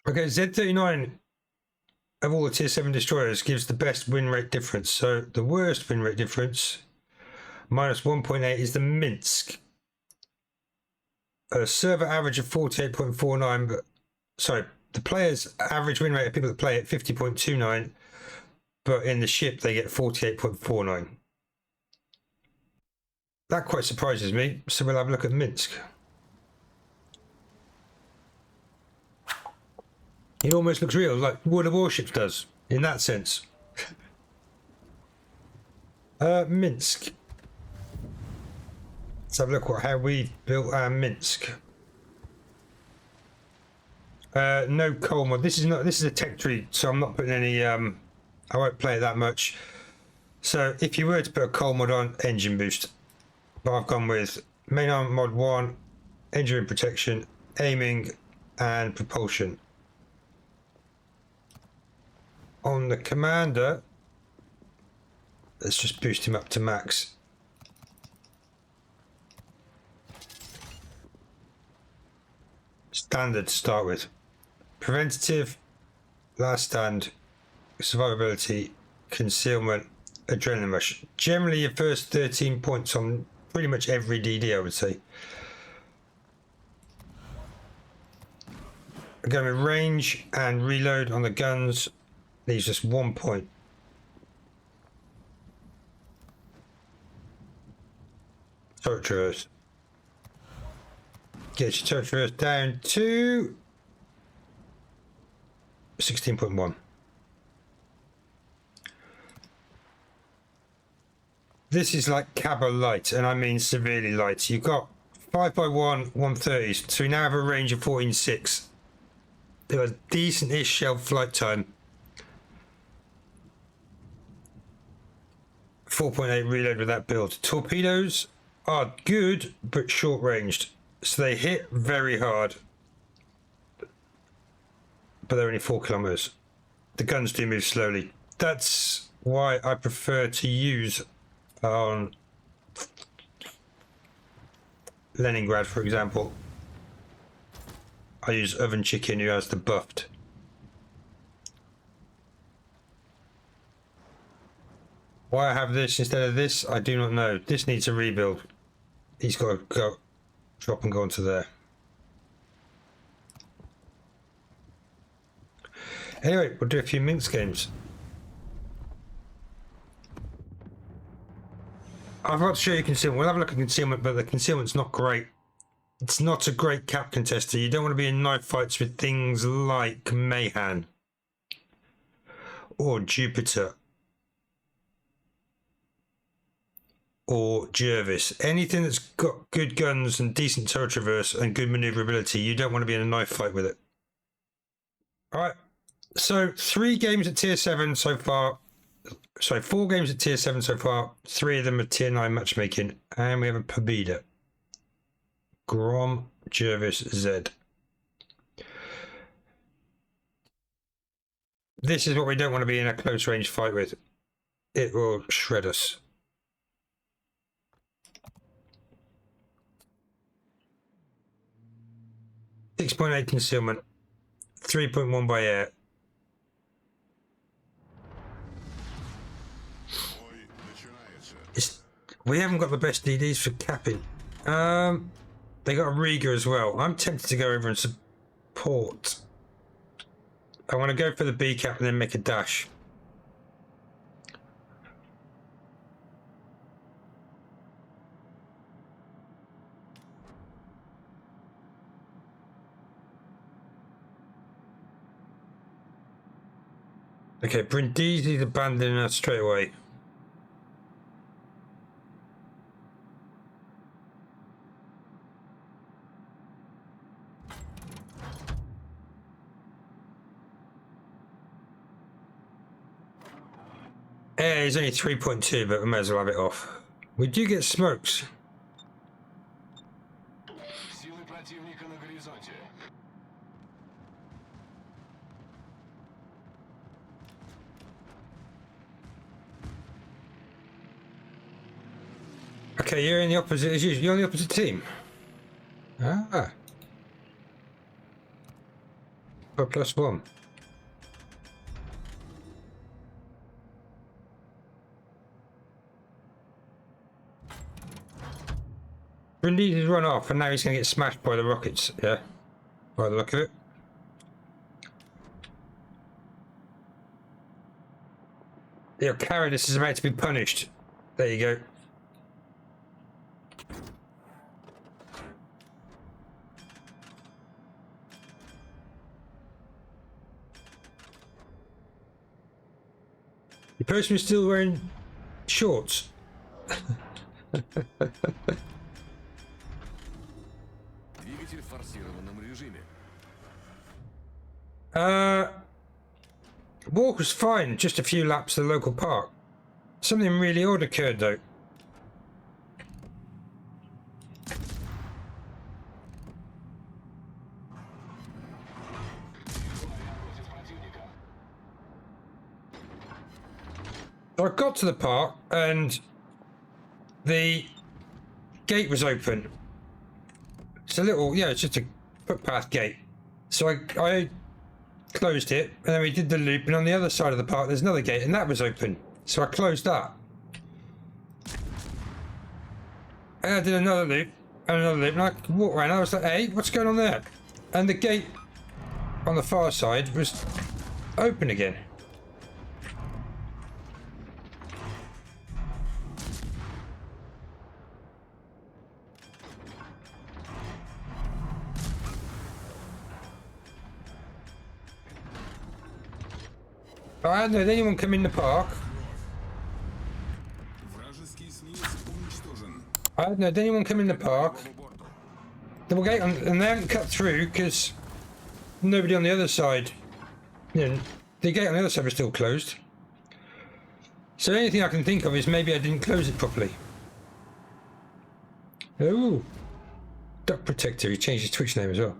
Okay, Z39 of all the tier 7 destroyers gives the best win rate difference. So the worst win rate difference, minus 1.8, is the Minsk. A server average of 48.49, but sorry, the players' average win rate of people that play at 50.29, but in the ship they get 48.49. That quite surprises me, so we'll have a look at Minsk. It almost looks real, like what the Warships does, in that sense. Minsk. Let's have a look at how we built our Minsk. No coal mod. This is a tech tree, so I'm not putting any I won't play it that much. So if you were to put a coal mod on, engine boost. But I've gone with main arm mod 1, engine protection, aiming, and propulsion. On the commander, let's just boost him up to max. Standard to start with. Preventative, last stand, survivability, concealment, adrenaline rush. Generally your first 13 points on pretty much every DD, I would say. I'm going with range and reload on the guns. Leaves just 1 point. Turret traverse. Get your turret traverse down to 16.1. This is like Cabo light, and I mean severely light. You've got 5x1 130s, so we now have a range of 14.6. There was decent-ish shelf flight time. 4.8 reload with that build. Torpedoes are good but short ranged, so they hit very hard, but they're only 4 kilometers. The guns do move slowly. That's why I prefer to use on Leningrad, for example. I use Oven Chicken, who has the buffed. Why I have this instead of this, I do not know. This needs a rebuild. He's got to go drop and go onto there. Anyway, we'll do a few Minsk games. I've got to show you concealment. We'll have a look at concealment, but the concealment's not great. It's not a great cap contester. You don't want to be in knife fights with things like Mayhan or Jupiter or Jervis. Anything that's got good guns and decent turret traverse and good maneuverability, you don't want to be in a knife fight with it. Alright, so 3 games at tier 7 so far. Sorry, 4 games at tier 7 so far. 3 of them are tier 9 matchmaking, and we have a Pobeda. Grom, Jervis, Z. This is what we don't want to be in a close range fight with. It will shred us. .8 concealment, 3.1 by air. We haven't got the best DDs for capping. They got a Riga as well. I'm tempted to go over and support. I want to go for the B cap and then make a dash. Okay, Brindisi's abandoning us straight away. Yeah, he's only 3.2, but we may as well have it off. We do get smokes. Okay, you're in the opposite as usual. You're on the opposite team. Ah. Oh, +1. Indeed, he's run off, and now he's going to get smashed by the rockets. Yeah, by the look of it. Your cowardice is about to be punished. There you go. The person is still wearing shorts. Walk was fine, just a few laps to the local park. Something really odd occurred though. So I got to the park and the gate was open. It's a little, yeah, it's just a footpath gate. So I closed it, and then we did the loop, and on the other side of the park there's another gate, and that was open. So I closed that. And I did another loop, and another loop, and I walked around, and I was like, hey, what's going on there? And the gate on the far side was open again. I hadn't heard anyone come in the park. I hadn't heard anyone come in the park. Double gate, and they haven't cut through because nobody on the other side. You know, the gate on the other side was still closed. So the only thing I can think of is maybe I didn't close it properly. Oh, Duck Protector. He changed his Twitch name as well.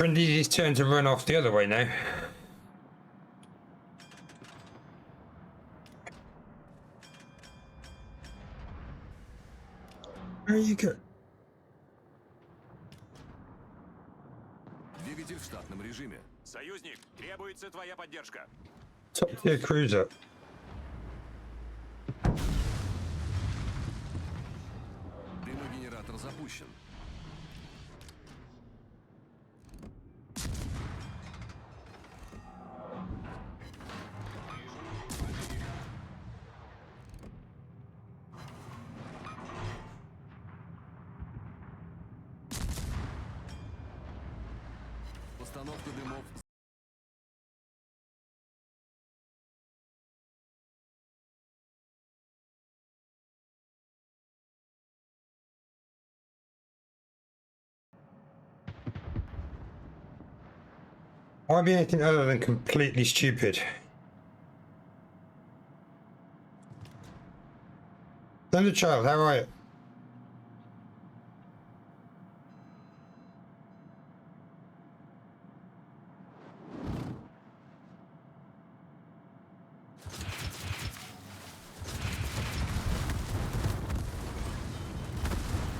Indeed, it's turn to run off the other way now. Where you go? Двигатель в штатном режиме. Союзник, требуется твоя поддержка. Top tier cruiser. Дымогенератор запущен. Постановка дымов. Why be anything other than completely stupid? Thunder Child, how are you?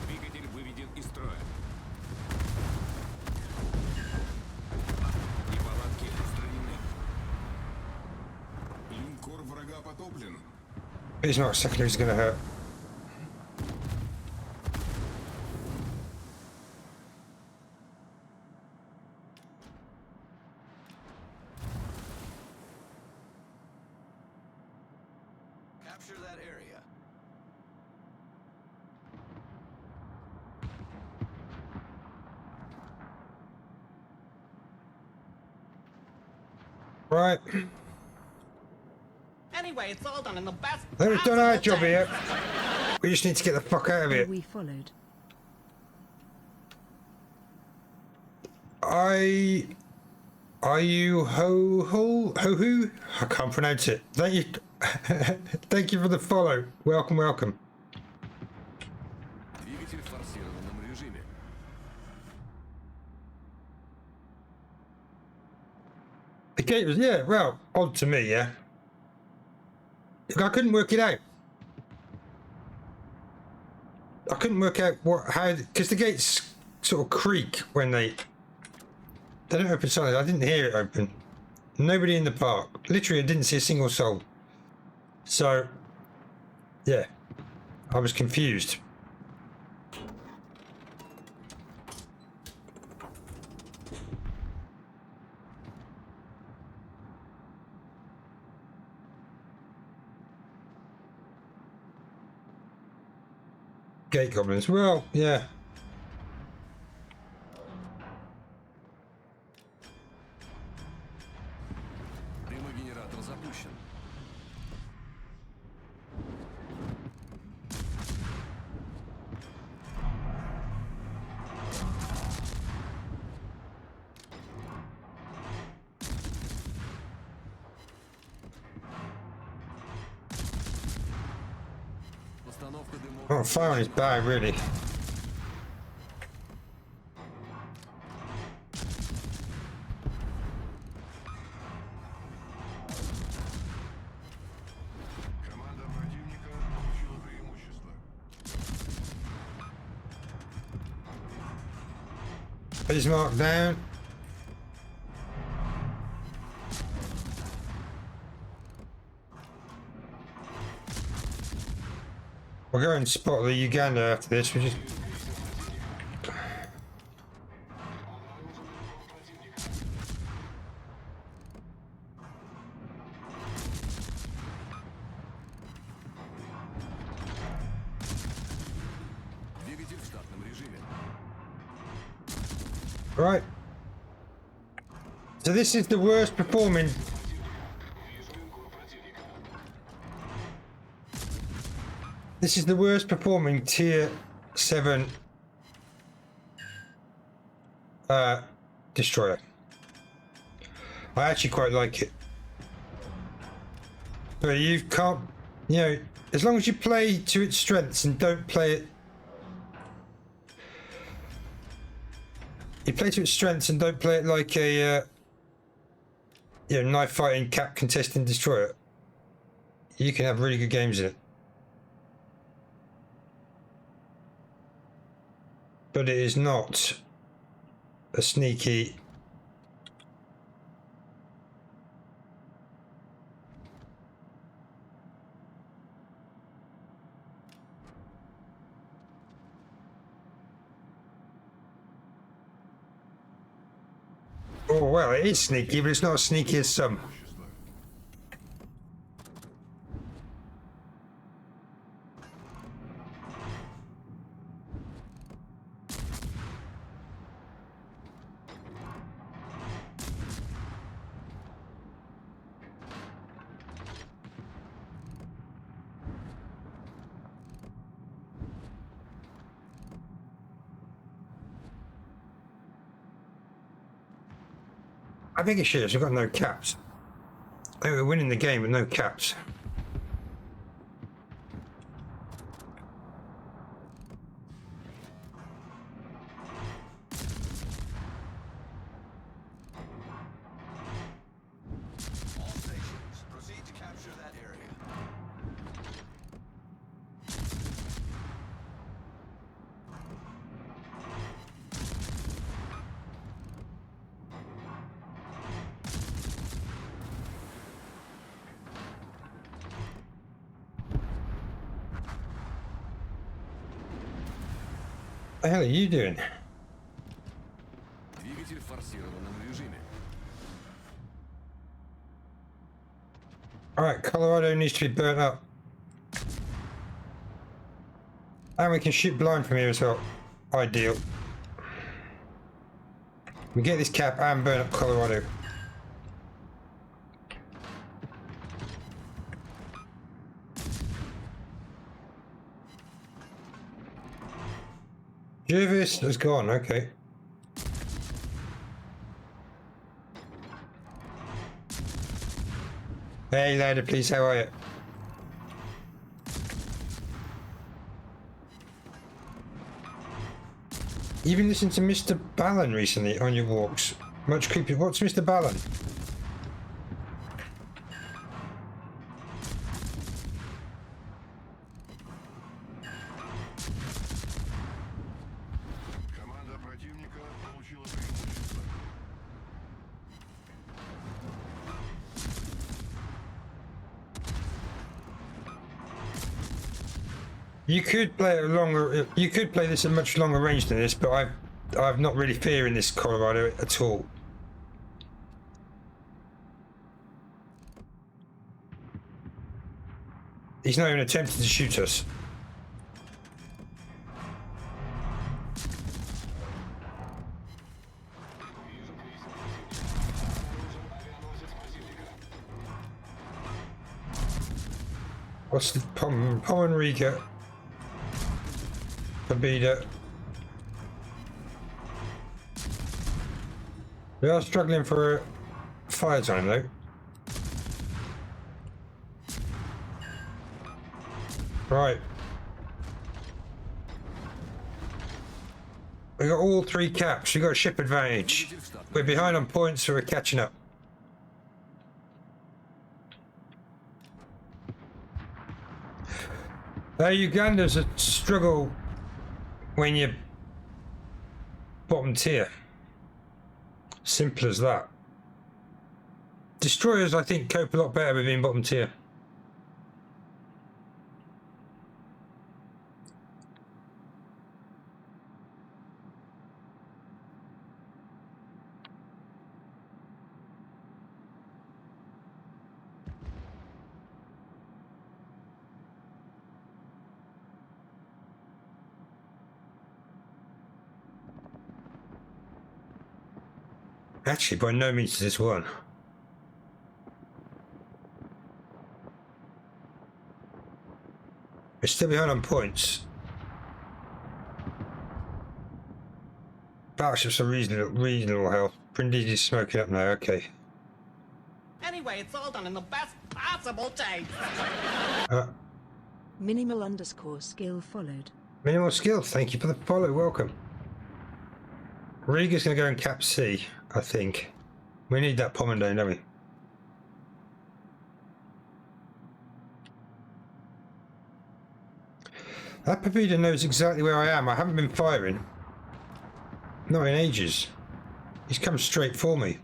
Двигатель выведен из строя. Неполадки устранены. Линкор врага потоплен. He's not a second who's gonna hurt. Capture that area. Right. Anyway, it's all done in the best. I think we've done our job possible here. way. We just need to get the fuck out of here. We followed. Are you ho who? I can't pronounce it. Thank you. Thank you for the follow. Welcome, welcome. Двигатель в форсированном режиме. The gate was, yeah, well, odd to me, yeah. I couldn't work it out. I couldn't work out how, because the gates sort of creak when they don't open suddenly. I didn't hear it open. Nobody in the park. Literally, I didn't see a single soul. So, yeah, I was confused. Gate goblins. Well, yeah. Прямой генератор запущен. Постановка дымов. Oh, firing is bad, really. Команда противника получила преимущество. Please mark down. We'll go and spot the Uganda after this. We just Двигатель в штатном режиме. right. So this is the worst performing. This is the worst performing tier 7 destroyer. I actually quite like it. But you can't, you know, as long as you play to its strengths and don't play it. You play to its strengths and don't play it like a, you know, knife fighting, cap contesting destroyer. You can have really good games in it. But it is not a sneaky. Oh, well, it is sneaky, but it's not as sneaky as some. I think it should. We've got no caps. I think we're winning the game with no caps. All stations, proceed to capture that area. What the hell are you doing? Двигатель в форсированном режиме. Alright, Colorado needs to be burnt up. And we can shoot blind from here as well. Ideal. We get this cap and burn up Colorado. Jervis has gone, okay. Hey lady, please, how are you? You've been listening to Mr. Ballon recently on your walks. Much creepy. What's Mr. Ballon? You could play it longer. You could play this at much longer range than this, but I've not really fearing this Colorado at all. He's not even attempting to shoot us. What's the Pomenrica? Pobeda. We are struggling for a fire time though. Right. We got all 3 caps. We got a ship advantage. We're behind on points, so we're catching up. Uganda's a struggle when you're bottom tier. Simple as that. Destroyers, I think, cope a lot better with being bottom tier. Actually, by no means is this one. We're still behind on points. Battleships are reasonable health. Brindisi's smoking up now, okay. Anyway, it's all done in the best possible taste. Minimal_skill followed. Minimal skill, thank you for the follow, welcome. Riga's gonna go in Cap C, I think. We need that Pommendane, don't we? That Pobeda knows exactly where I am. I haven't been firing. Not in ages. He's come straight for me.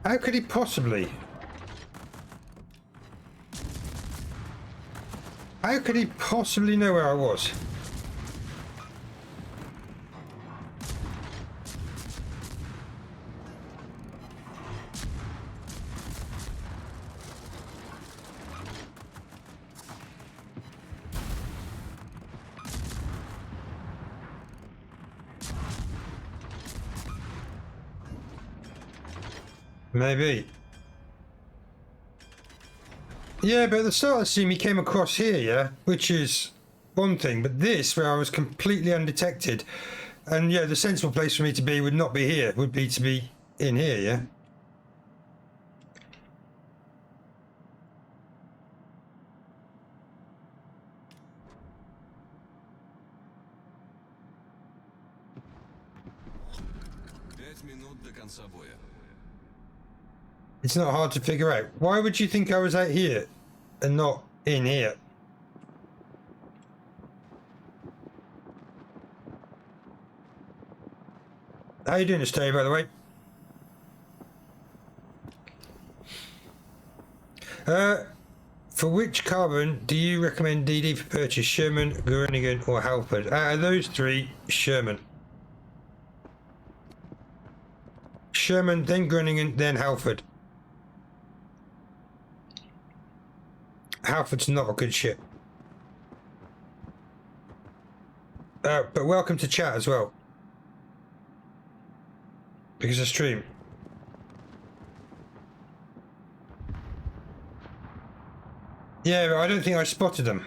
How could he possibly? How could he possibly know where I was? Maybe. Yeah, but at the start of the scene, he came across here, yeah? Which is one thing, but this, where I was completely undetected, and yeah, the sensible place for me to be would not be here, would be to be in here, yeah? It's not hard to figure out. Why would you think I was out here and not in here? How you doing this day, by the way? For which carbon do you recommend DD for purchase? Sherman, Groningen or Halford? Out of those 3, Sherman. Sherman, then Groningen, then Halford. Halford's not a good ship. But welcome to chat as well. Because of stream. Yeah, but I don't think I spotted them.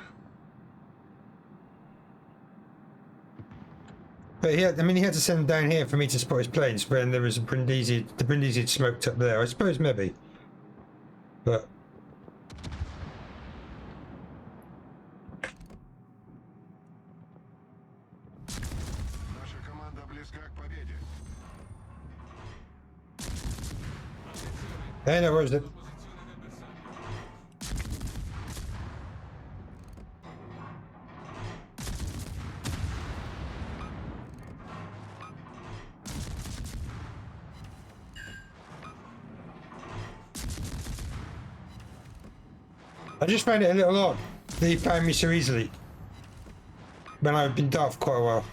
But he had to send them down here for me to spot his planes when there was a Brindisi, the Brindisi had smoked up there. I suppose maybe. But Наша команда близка к победе. hey, no worries then. I just found it a little odd that he found me so easily when I've been dark for quite a while.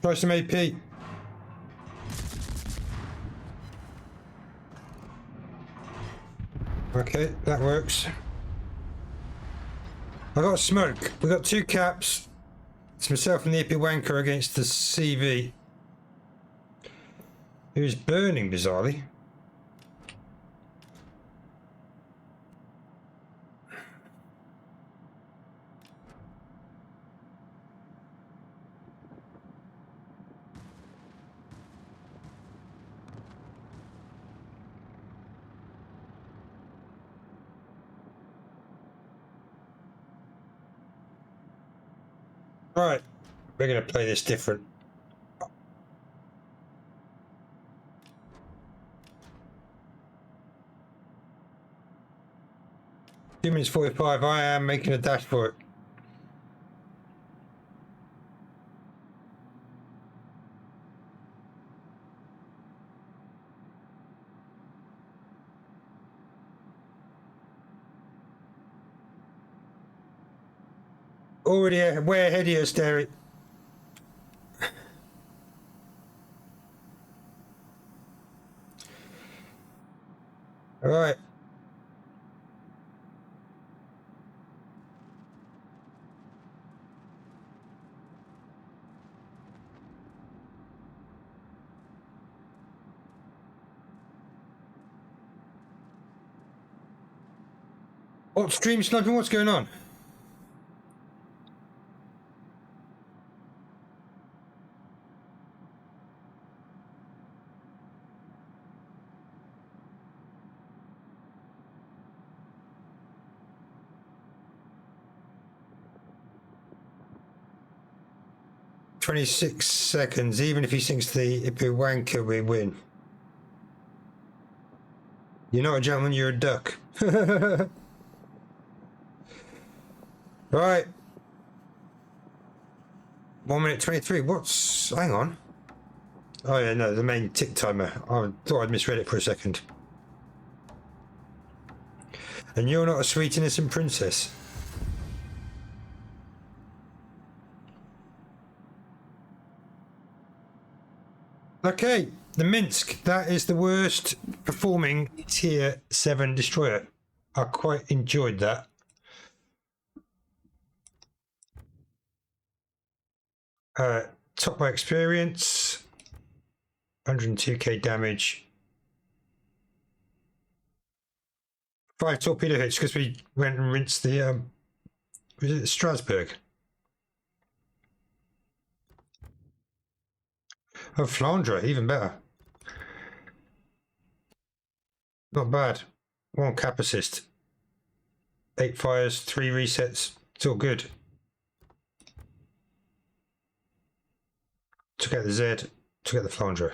Try some AP. Okay, that works. I got smoke. We got 2 caps. It's myself and the AP wanker against the CV, who's burning bizarrely. Right, we're going to play this different. Two minutes 45, I am making a dash for it. Already way ahead of you, Derek. All right. Oh, stream sniping, what's going on? "26 seconds, even if he sinks the wanker, we win." You're not a gentleman, you're a duck. Right. 1 minute 23. What's... hang on. Oh yeah, no, the main tick timer. I thought I'd misread it for a second. And you're not a sweet innocent princess. Okay, the Minsk. That is the worst performing tier 7 destroyer. I quite enjoyed that. Top by experience, 102k damage, 5 torpedo hits because we went and rinsed the was it Strasbourg? Oh, Flandre, even better. Not bad. 1 cap assist, 8 fires, 3 resets. It's all good. Took out the Z, took out the Flandre.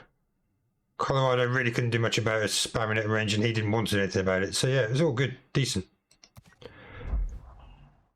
Colorado really couldn't do much about it, spamming at range, and he didn't want to do anything about it. So yeah, it was all good, decent.